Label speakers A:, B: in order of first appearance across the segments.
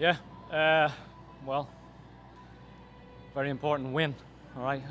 A: Yeah, well, very important win. All right,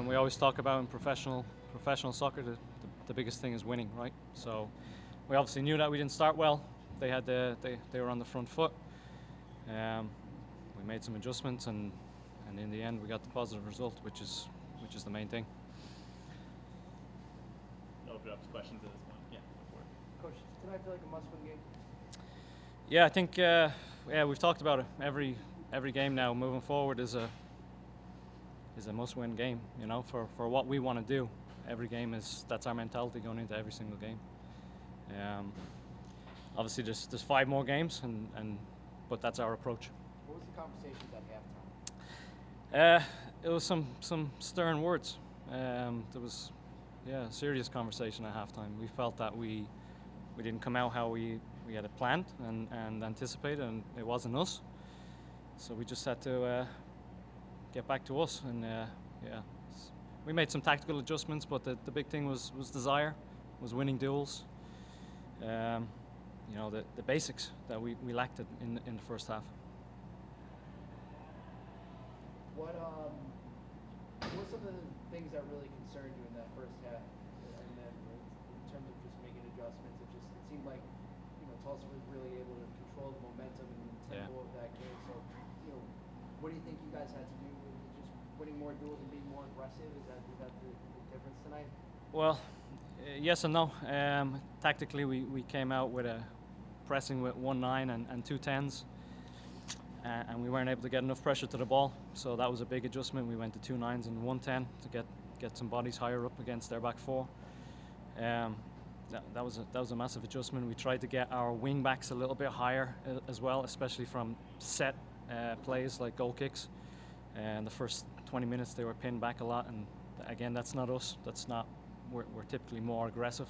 A: we always talk about in professional soccer the biggest thing is winning, right? So we obviously knew that we didn't start well. They were on the front foot. We made some adjustments, and in the end we got the positive result, which is the main thing.
B: No open up to questions at this point. Yeah, go for it.
C: Coach, tonight feel like a must-win game?
A: Yeah, I think we've talked about it. Every game now moving forward is a must-win game. You know, for what we want to do. Every game that's our mentality going into every single game. Obviously, there's 5 more games, but that's our approach.
C: What was the conversations at halftime?
A: It was some stern words. There was a serious conversation at halftime. We felt that we didn't come out how we had it planned and anticipated, and it wasn't us. So we just had to get back to us, and we made some tactical adjustments, but the big thing was desire, was winning duels. You know, the basics that we lacked it in the first half.
C: What were some of the things that really concerned you in that first half? And then in terms of just making adjustments, it seemed like, you know, Tulsa was really able to control the momentum and the tempo of that game. So, you know, what do you think you guys had to do? Just winning more duels and being more aggressive? Is that the difference tonight?
A: Well, yes and no. Tactically, we came out with a pressing with 1-9 and 2 10s. And we weren't able to get enough pressure to the ball, so that was a big adjustment. We went to 2 9s and 1 10 to get some bodies higher up against their back 4. That was a massive adjustment. We tried to get our wing backs a little bit higher as well, especially from set plays like goal kicks. And the first 20 minutes they were pinned back a lot, and again, that's not us. We're typically more aggressive.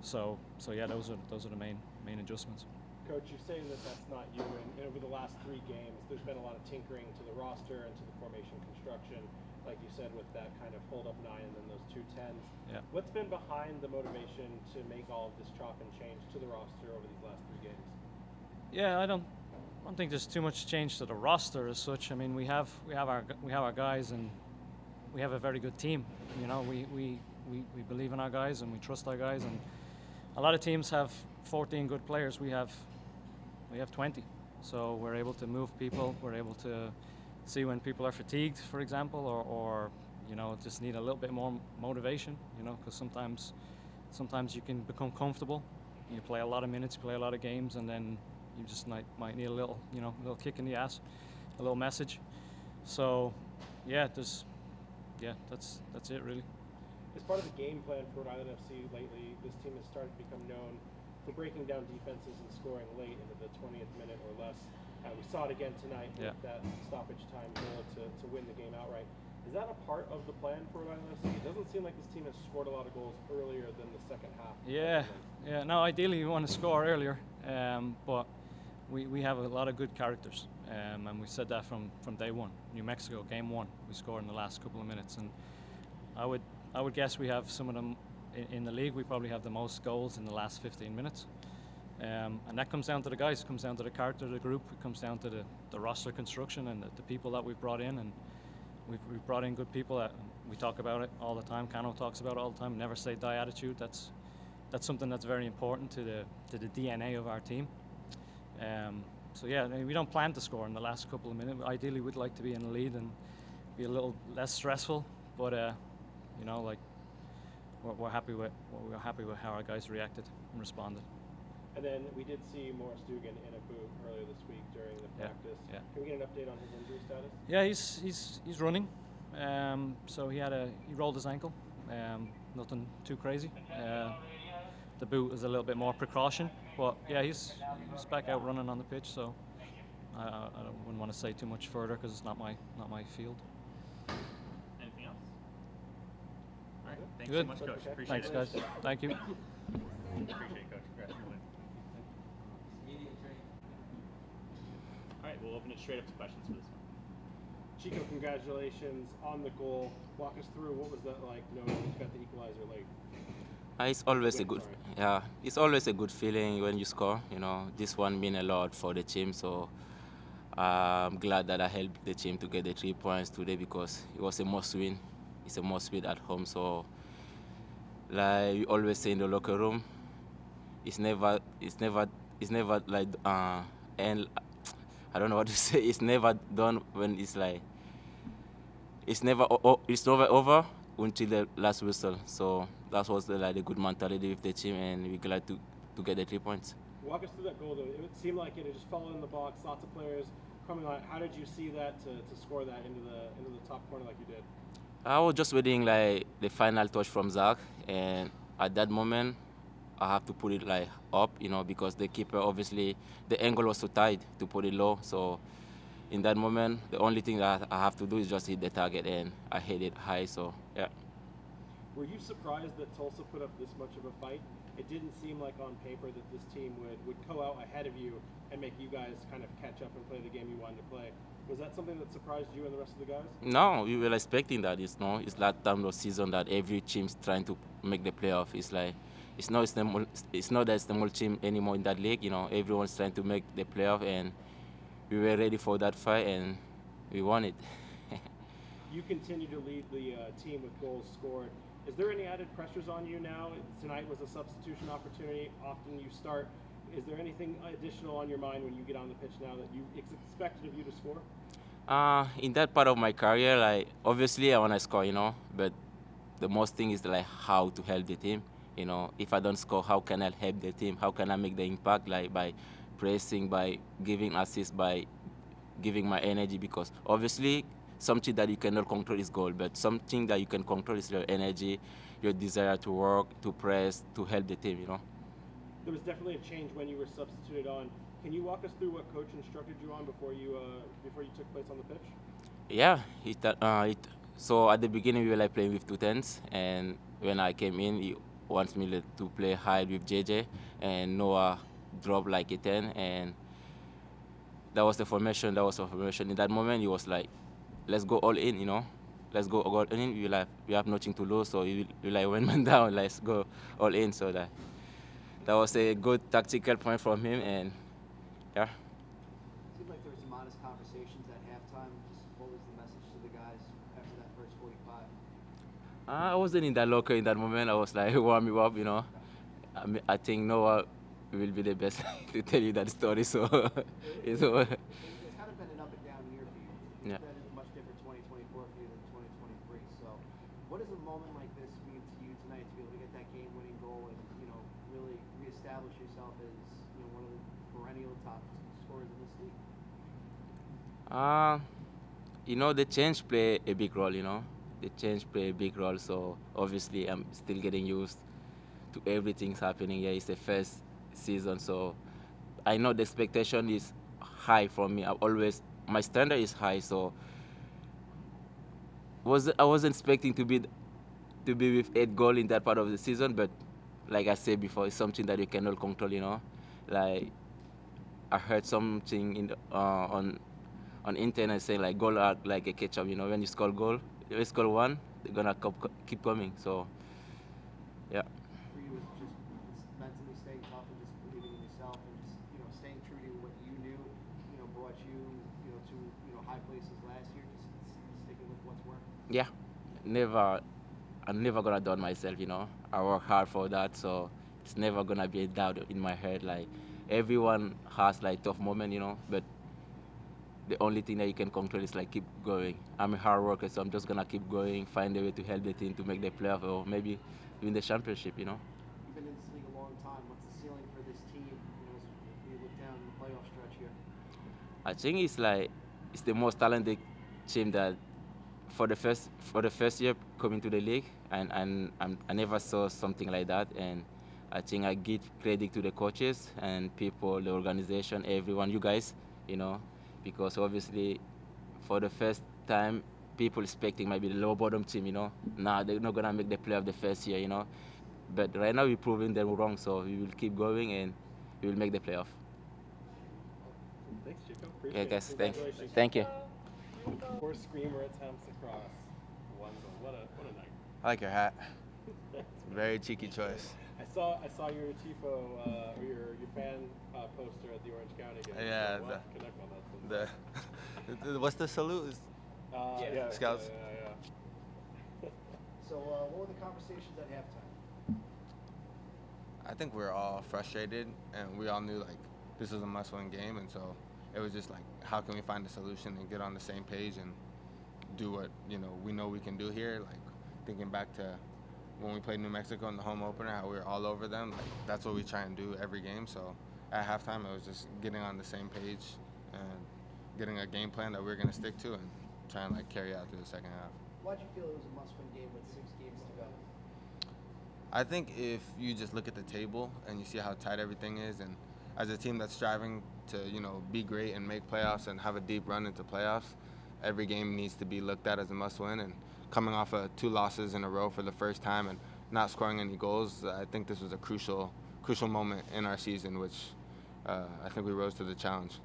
A: So yeah, those are the main adjustments.
D: Coach, you're saying that that's not you, and over the last 3 games, there's been a lot of tinkering to the roster and to the formation construction, like you said, with that kind of hold-up 9 and then those 2 10s.
A: Yeah.
D: What's been behind the motivation to make all of this chop and change to the roster over these last 3 games? Yeah,
A: I don't think there's too much change to the roster as such. I mean, we have our guys, and we have a very good team. You know, we believe in our guys and we trust our guys, and a lot of teams have 14 good players. We have 20, so we're able to move people. We're able to see when people are fatigued, for example, or you know, just need a little bit more motivation. You know, because sometimes you can become comfortable. You play a lot of minutes, you play a lot of games, and then you just might need a little kick in the ass, a little message. So, that's it really.
D: As part of the game plan for Rhode Island FC lately, this team has started to become known for breaking down defenses and scoring late into the 20th minute or less. We saw it again tonight with that stoppage time goal to win the game outright. Is that a part of the plan for Rhode Island FC? It doesn't seem like this team has scored a lot of goals earlier than the second half.
A: Yeah. No, ideally we want to score earlier, but we have a lot of good characters, and we said that from day one. New Mexico, game 1, we scored in the last couple of minutes, and I would guess we have some of them in the league. We probably have the most goals in the last 15 minutes. And that comes down to the guys. It comes down to the character of the group. It comes down to the roster construction and the people that we've brought in. And we've brought in good people. We talk about it all the time. Cano talks about it all the time. Never say die attitude. That's something that's very important to the DNA of our team. So yeah, I mean, we don't plan to score in the last couple of minutes. Ideally, we'd like to be in the lead and be a little less stressful. But you know, like we're happy with how our guys reacted and responded.
D: And then we did see Morris Dugan in a boot earlier this week during the practice.
A: Yeah.
D: Can we get an update on his injury status?
A: Yeah, he's running. So he rolled his ankle. Nothing too crazy. The boot is a little bit more precaution, but yeah, he's back out running on the pitch. So I wouldn't want to say too much further because it's not my field.
B: Anything else? All right. Thanks
A: Good.
B: so much, Coach. Appreciate
A: Thanks,
B: it.
A: guys. Thank you.
B: Appreciate it, Coach. Congrats on your win. All right, we'll open it straight up to questions for this one.
D: Chico, congratulations on the goal. Walk us through what was that like knowing you got the equalizer late?
E: It's always a
D: Win,
E: good,
D: sorry.
E: yeah. It's always a good feeling when you score. You know, this one mean a lot for the team. So I'm glad that I helped the team to get the 3 points today because it was a must win. It's a must win at home. So like we always say in the locker room, it's never like and I don't know what to say. It's never done when it's like it's never over until the last whistle. So that was the good mentality with the team, and we're glad to get the 3 points.
D: Walk us through that goal, though. It seemed like it had just fallen in the box. Lots of players coming on. How did you see that to score that into the top corner like you did?
E: I was just waiting like the final touch from Zach, and at that moment, I have to put it like up, because the keeper obviously the angle was so tight to put it low. So in that moment, the only thing that I have to do is just hit the target, and I hit it high. So yeah.
D: Were you surprised that Tulsa put up this much of a fight? It didn't seem like on paper that this team would go out ahead of you and make you guys kind of catch up and play the game you wanted to play. Was that something that surprised you and the rest of the guys?
E: No, we were expecting that. It's that time of season that every team's trying to make the playoff. It's like it's not that it's the whole team anymore in that league. Everyone's trying to make the playoff, and we were ready for that fight, and we won it.
D: You continue to lead the team with goals scored. Is there any added pressures on you now? Tonight was a substitution opportunity. Often you start. Is there anything additional on your mind when you get on the pitch now that it's expected of you to score?
E: In that part of my career, like obviously I want to score, but the most thing is like how to help the team. If I don't score, how can I help the team? How can I make the impact? Like by pressing, by giving assists, by giving my energy. Because obviously something that you cannot control is goal, but something that you can control is your energy, your desire to work, to press, to help the team.
D: There was definitely a change when you were substituted on. Can you walk us through what coach instructed you on before you took place on the pitch?
E: Yeah, so at the beginning we were like playing with 2 10s, and when I came in, he wants me to play high with JJ, and Noah dropped like a 10, and that was the formation. In that moment, he was like, "Let's go all in," Let's go all in. We have nothing to lose, so we like one man down. Let's go all in. So that was a good tactical point from him, and yeah.
C: Seemed like there were some honest conversations at halftime. Just what was the message to the guys after that first 45?
E: I wasn't in that locker in that moment. I was like warming up, I think Noah will be the best to tell you that story. So
C: It's kind of been an up and down year for you.
E: Yeah.
C: It's been a much different 2024 for you than 2023. So what does a moment like this mean to you tonight to be able to get that game-winning goal and, really reestablish yourself as, one of the perennial top scorers in this league?
E: The change play a big role, The change play a big role, so obviously I'm still getting used to everything's happening here. It's the first season, so I know the expectation is high from me. My standard is high, so I wasn't expecting to be with 8 goals in that part of the season, but like I said before, it's something that you cannot control, Like I heard something on internet saying like goal are like a ketchup, when you score goal, if you score one, they're gonna keep coming. So yeah.
C: For you, it's just mentally staying tough and just believing in yourself and just, staying true to what you knew, brought you, to, high places last year, just sticking with what's working.
E: Yeah, I'm never gonna doubt myself, I work hard for that, so it's never gonna be a doubt in my head. Like everyone has like tough moment, but the only thing that you can control is like keep going. I'm a hard worker, so I'm just gonna keep going, find a way to help the team to make the playoff or maybe win the championship,
C: You've been in this league a long time. What's the ceiling for this team, as we look down the playoff stretch here?
E: I think it's the most talented team that for the first year coming to the league, and I never saw something like that. And I think I give credit to the coaches and people, the organization, everyone, you guys, because obviously for the first time people expecting maybe the low bottom team, Nah, they're not gonna make the playoff the first year, But right now we're proving them wrong, so we will keep going and we will make the playoff.
D: Thanks, Chico.
E: Yeah,
D: Appreciate
E: guys,
D: it.
E: thank you.
D: Four screamer attempts across one goal. What a night.
F: I like your hat. Very cheeky choice.
D: I saw your tifo or your fan poster at the Orange County game.
F: Yeah,
D: So,
F: the-
D: connect on that.
F: What's the salute? Scouts.
D: Yeah.
C: So what were the conversations at halftime?
F: I think we were all frustrated, and we all knew like this was a must-win game, and so it was just like, how can we find a solution and get on the same page and do what we know we can do here. Like thinking back to when we played New Mexico in the home opener, how we were all over them. Like that's what we try and do every game. So at halftime, it was just getting on the same page and getting a game plan that we're gonna stick to and try and like carry out through the second half.
C: Why'd you feel it was a must-win game with 6 games to go?
F: I think if you just look at the table and you see how tight everything is, and as a team that's striving to, be great and make playoffs and have a deep run into playoffs, every game needs to be looked at as a must-win. And coming off of 2 losses in a row for the first time and not scoring any goals, I think this was a crucial moment in our season, which I think we rose to the challenge.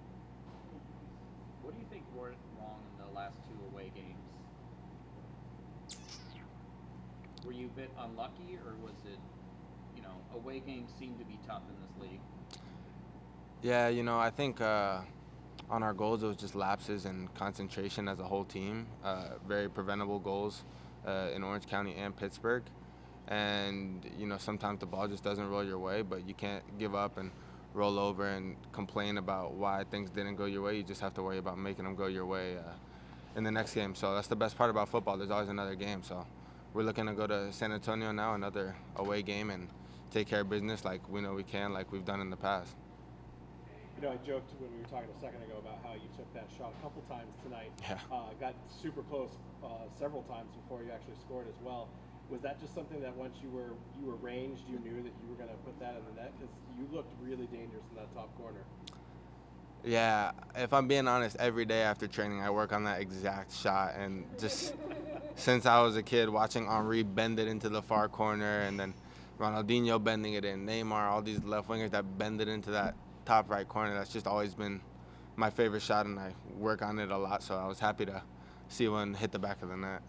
G: What do you think went wrong in the last 2 away games? Were you a bit unlucky, or was it, away games seem to be tough in this league?
F: Yeah, I think on our goals, it was just lapses and concentration as a whole team. Very preventable goals in Orange County and Pittsburgh. And, sometimes the ball just doesn't roll your way, but you can't give up and roll over and complain about why things didn't go your way. You just have to worry about making them go your way in the next game. So that's the best part about football. There's always another game. So we're looking to go to San Antonio now, another away game, and take care of business like we know we can, like we've done in the past.
D: I joked when we were talking a second ago about how you took that shot a couple times tonight.
F: Yeah.
D: Got super close several times before you actually scored as well. Was that just something that once you were ranged, you knew that you were going to put that in the net? Because you looked really dangerous in that top corner.
F: Yeah, if I'm being honest, every day after training, I work on that exact shot. And just since I was a kid, watching Henri bend it into the far corner, and then Ronaldinho bending it in, Neymar, all these left wingers that bend it into that top right corner, that's just always been my favorite shot, and I work on it a lot. So I was happy to see one hit the back of the net.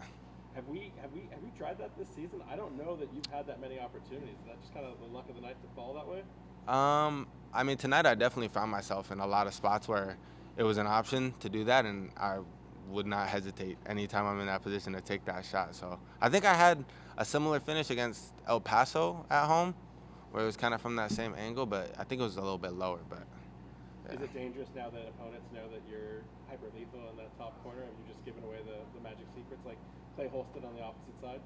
D: Have we tried that this season? I don't know that you've had that many opportunities. Is that just kind of the luck of the night to fall that way?
F: I mean, tonight I definitely found myself in a lot of spots where it was an option to do that, and I would not hesitate anytime I'm in that position to take that shot. So I think I had a similar finish against El Paso at home, where it was kind of from that same angle, but I think it was a little bit lower. But yeah.
D: Is it dangerous now that opponents know that you're hyper lethal in that top corner? Have you just given away the magic secrets like Clay Holston on the opposite side?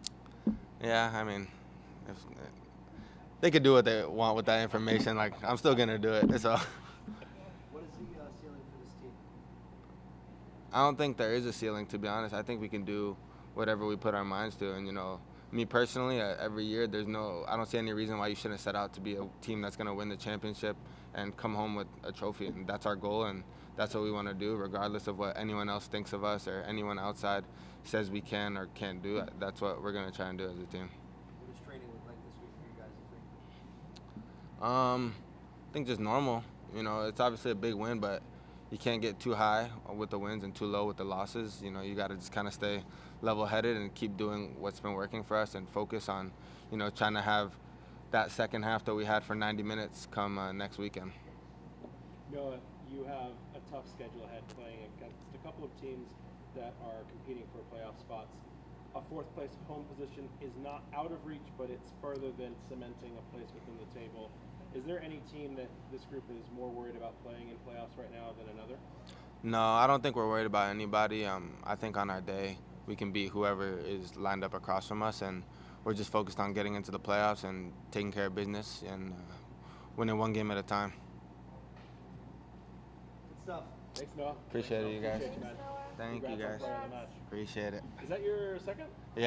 F: Yeah, I mean, if they could do what they want with that information, like I'm still gonna do it. So
C: What is the ceiling for this team?
F: I don't think there is a ceiling, to be honest. I think we can do whatever we put our minds to, and me personally, every year I don't see any reason why you shouldn't set out to be a team that's gonna win the championship and come home with a trophy, and that's our goal, and that's what we want to do, regardless of what anyone else thinks of us or anyone outside says we can or can't do. That's what we're gonna try and do as a team.
C: What does training look like this week for you guys, you think?
F: I think just normal. It's obviously a big win, but you can't get too high with the wins and too low with the losses. You got to just kind of stay level-headed and keep doing what's been working for us and focus on, trying to have that second half that we had for 90 minutes come next weekend.
D: Noah, you have a tough schedule ahead, playing against a couple of teams that are competing for playoff spots. A 4th place home position is not out of reach, but it's further than cementing a place within the table. Is there any team that this group is more worried about playing in playoffs right now than another?
F: No, I don't think we're worried about anybody. I think on our day we can beat whoever is lined up across from us, and we're just focused on getting into the playoffs and taking care of business and winning one game at a time.
C: Good stuff.
D: Thanks, Noah.
F: Appreciate it, you guys.
D: Appreciate you, man.
F: Thank you,
D: Congrats on
F: guys.
D: playing the match.
F: Appreciate it.
D: Is that your second?
F: Yeah.